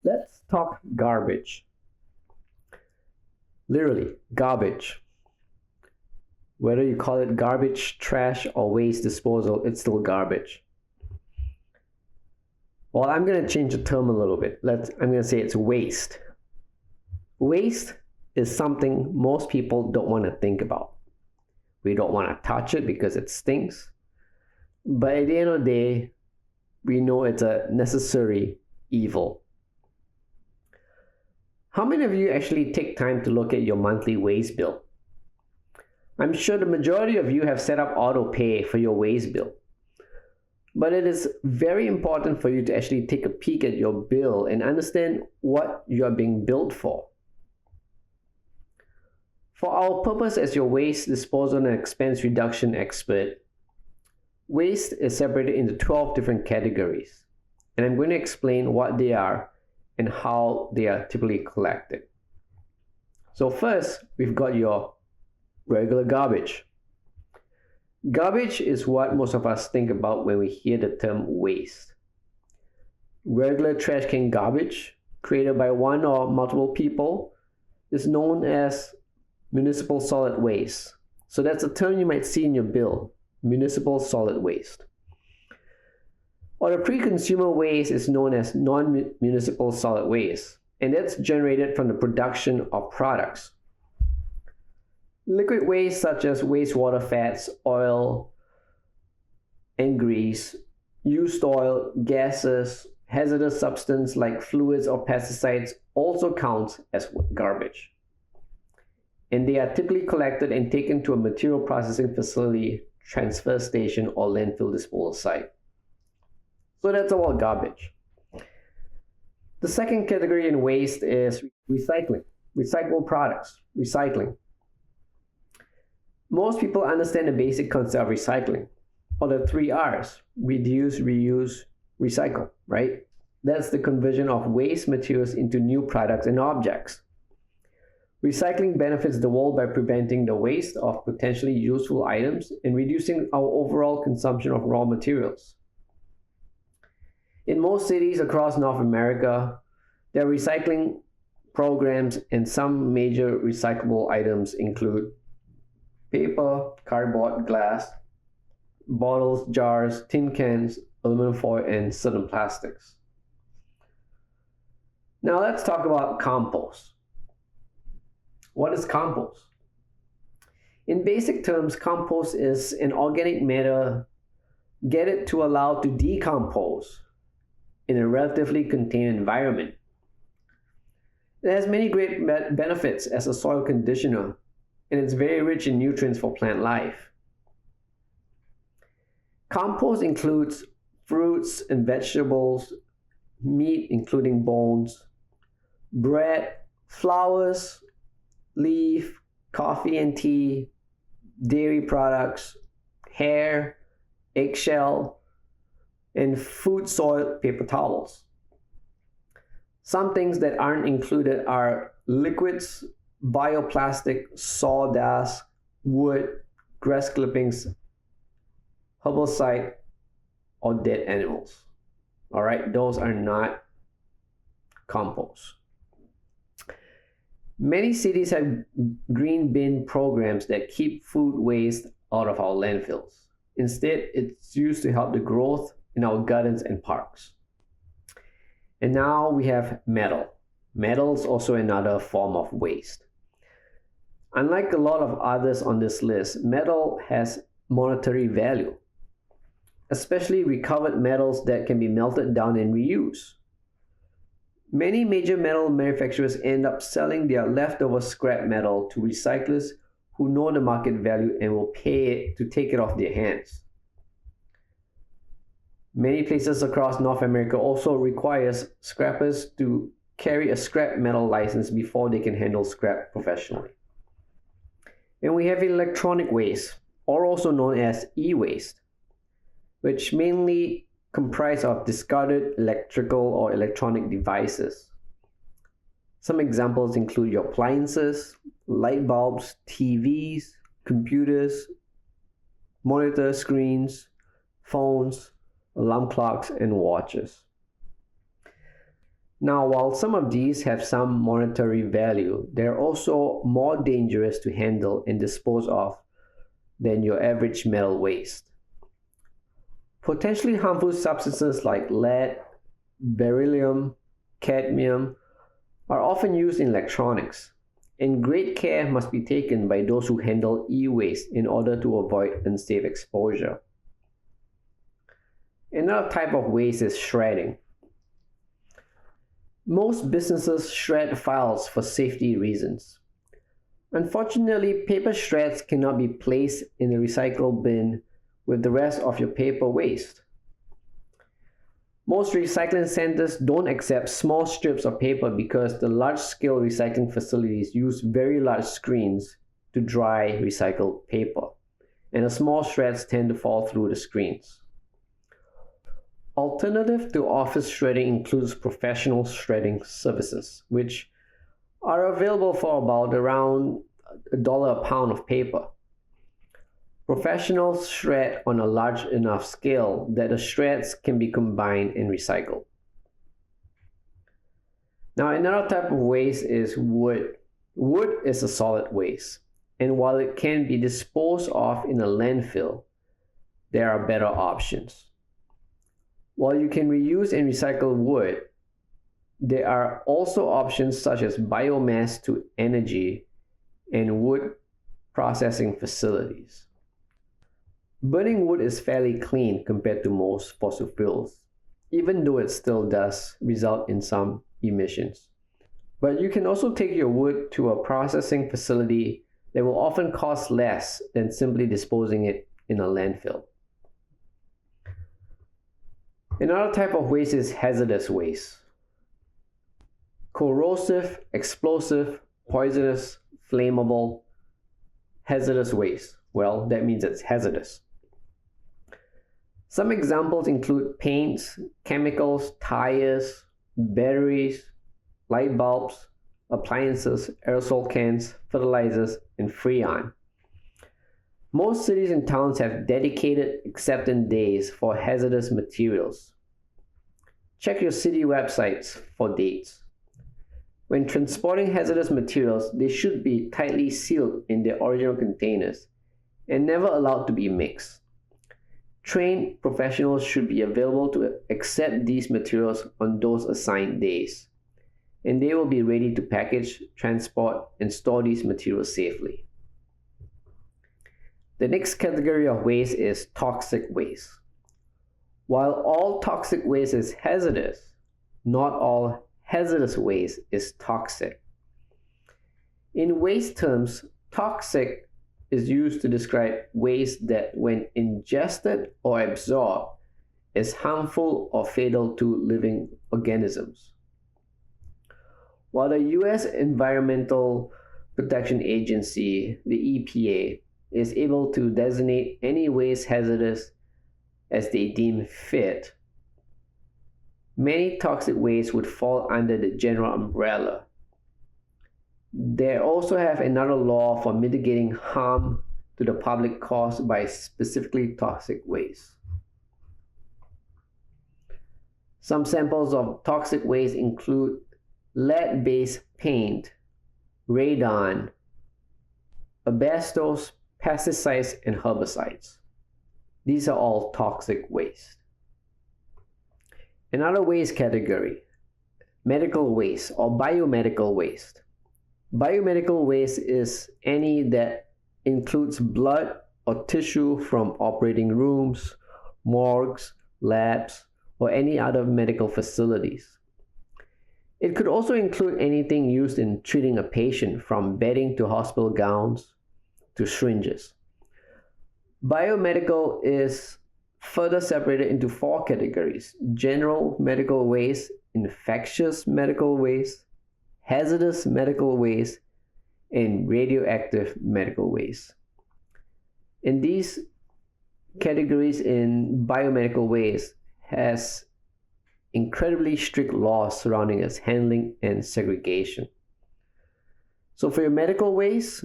Let's talk garbage. Literally, garbage. Whether you call it garbage, trash, or waste disposal, it's still garbage. Well, I'm going to change the term a little bit. I'm going to say it's waste. Waste is something most people don't want to think about. We don't want to touch it because it stinks. But at the end of the day, we know it's a necessary evil. How many of you actually take time to look at your monthly waste bill? I'm sure the majority of you have set up auto pay for your waste bill. But it is very important for you to actually take a peek at your bill and understand what you are being billed for. For our purpose as your waste disposal and expense reduction expert, waste is separated into 12 different categories, and I'm going to explain what they are and how they are typically collected. So first, we've got your regular garbage. Garbage is what most of us think about when we hear the term waste. Regular trash can garbage, created by one or multiple people, is known as municipal solid waste. So that's a term you might see in your bill, municipal solid waste. Or the pre-consumer waste is known as non-municipal solid waste, and that's generated from the production of products. Liquid waste such as wastewater fats, oil, and grease, used oil, gases, hazardous substances like fluids or pesticides also count as garbage. And they are typically collected and taken to a material processing facility, transfer station, or landfill disposal site. So that's about garbage. The second category in waste is recycling, recyclable products, recycling. Most people understand the basic concept of recycling, or the 3 R's: reduce, reuse, recycle, right? That's the conversion of waste materials into new products and objects. Recycling benefits the world by preventing the waste of potentially useful items and reducing our overall consumption of raw materials. In most cities across North America, there are recycling programs, and some major recyclable items include paper, cardboard, glass, bottles, jars, tin cans, aluminum foil, and certain plastics. Now let's talk about compost. What is compost? In basic terms, compost is an organic matter gathered to allow to decompose in a relatively contained environment. It has many great benefits as a soil conditioner, and it's very rich in nutrients for plant life. Compost includes fruits and vegetables, meat including bones, bread, flowers, leaf, coffee and tea, dairy products, hair, eggshell, and food soil paper towels. Some things that aren't included are liquids, bioplastic, sawdust, wood, grass clippings, herbicide, or dead animals. All right, those are not compost. Many cities have green bin programs that keep food waste out of our landfills. Instead, it's used to help the growth in our gardens and parks. And now we have metal. Metal is also another form of waste. Unlike a lot of others on this list, metal has monetary value, especially recovered metals that can be melted down and reused. Many major metal manufacturers end up selling their leftover scrap metal to recyclers who know the market value and will pay it to take it off their hands. Many places across North America also requires scrappers to carry a scrap metal license before they can handle scrap professionally. And we have electronic waste, or also known as e-waste, which mainly comprise of discarded electrical or electronic devices. Some examples include your appliances, light bulbs, TVs, computers, monitor screens, phones, alarm clocks, and watches. Now, while some of these have some monetary value, they're also more dangerous to handle and dispose of than your average metal waste. Potentially harmful substances like lead, beryllium, cadmium are often used in electronics, and great care must be taken by those who handle e-waste in order to avoid unsafe exposure. Another type of waste is shredding. Most businesses shred files for safety reasons. Unfortunately, paper shreds cannot be placed in the recycle bin with the rest of your paper waste. Most recycling centers don't accept small strips of paper because the large-scale recycling facilities use very large screens to dry recycled paper, and the small shreds tend to fall through the screens. Alternative to office shredding includes professional shredding services, which are available for about around $1 a pound of paper. Professionals shred on a large enough scale that the shreds can be combined and recycled. Now, another type of waste is wood. Wood is a solid waste, and while it can be disposed of in a landfill, there are better options. While you can reuse and recycle wood, there are also options such as biomass to energy and wood processing facilities. Burning wood is fairly clean compared to most fossil fuels, even though it still does result in some emissions. But you can also take your wood to a processing facility that will often cost less than simply disposing it in a landfill. Another type of waste is hazardous waste. Corrosive, explosive, poisonous, flammable, hazardous waste. Well, that means it's hazardous. Some examples include paints, chemicals, tires, batteries, light bulbs, appliances, aerosol cans, fertilizers, and freon. Most cities and towns have dedicated acceptance days for hazardous materials. Check your city websites for dates. When transporting hazardous materials, they should be tightly sealed in their original containers and never allowed to be mixed. Trained professionals should be available to accept these materials on those assigned days, and they will be ready to package, transport, and store these materials safely. The next category of waste is toxic waste. While all toxic waste is hazardous, not all hazardous waste is toxic. In waste terms, toxic is used to describe waste that, when ingested or absorbed, is harmful or fatal to living organisms. While the US Environmental Protection Agency, the EPA, is able to designate any waste hazardous as they deem fit, many toxic waste would fall under the general umbrella. They also have another law for mitigating harm to the public caused by specifically toxic waste. Some samples of toxic waste include lead-based paint, radon, asbestos, pesticides, and herbicides. These are all toxic waste. Another waste category, medical waste or biomedical waste. Biomedical waste is any that includes blood or tissue from operating rooms, morgues, labs, or any other medical facilities. It could also include anything used in treating a patient, from bedding to hospital gowns to syringes. Biomedical is further separated into 4 categories: general medical waste, infectious medical waste, hazardous medical waste, and radioactive medical waste. And these categories in biomedical waste has incredibly strict laws surrounding its handling and segregation. So for your medical waste,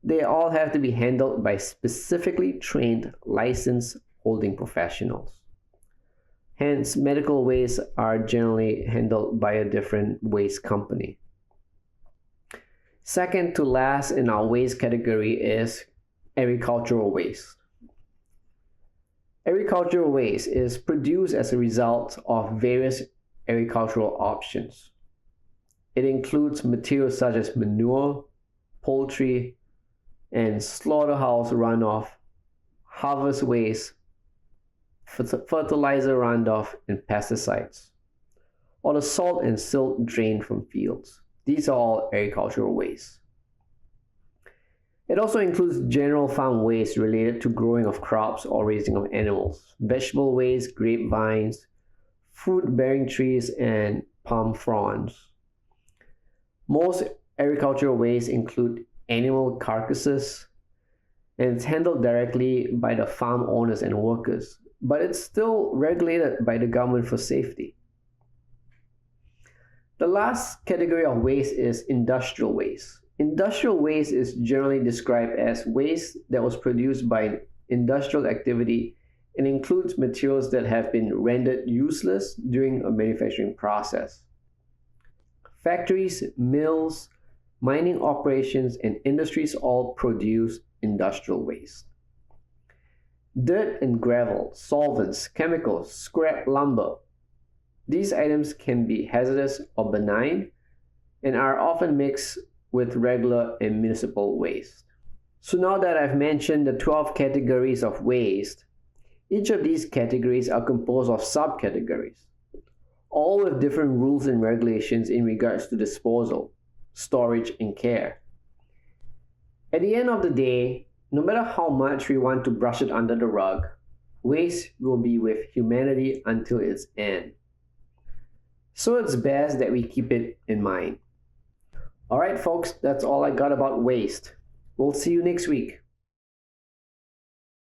they all have to be handled by specifically trained licensed holding professionals. Hence, medical waste are generally handled by a different waste company. Second to last in our waste category is agricultural waste. Agricultural waste is produced as a result of various agricultural options. It includes materials such as manure, poultry, and slaughterhouse runoff, harvest waste, fertilizer runoff, and pesticides, or the salt and silt drained from fields. These are all agricultural waste. It also includes general farm waste related to growing of crops or raising of animals, vegetable waste, grapevines, fruit-bearing trees, and palm fronds. Most agricultural waste include animal carcasses, and it's handled directly by the farm owners and workers, but it's still regulated by the government for safety. The last category of waste is industrial waste. Industrial waste is generally described as waste that was produced by industrial activity and includes materials that have been rendered useless during a manufacturing process. Factories, mills, mining operations, and industries all produce industrial waste. Dirt and gravel, solvents, chemicals, scrap lumber. These items can be hazardous or benign and are often mixed with regular and municipal waste. So now that I've mentioned the 12 categories of waste, each of these categories are composed of subcategories, all with different rules and regulations in regards to disposal, storage, and care. At the end of the day, no matter how much we want to brush it under the rug, waste will be with humanity until its end. So it's best that we keep it in mind. Alright folks, that's all I got about waste. We'll see you next week.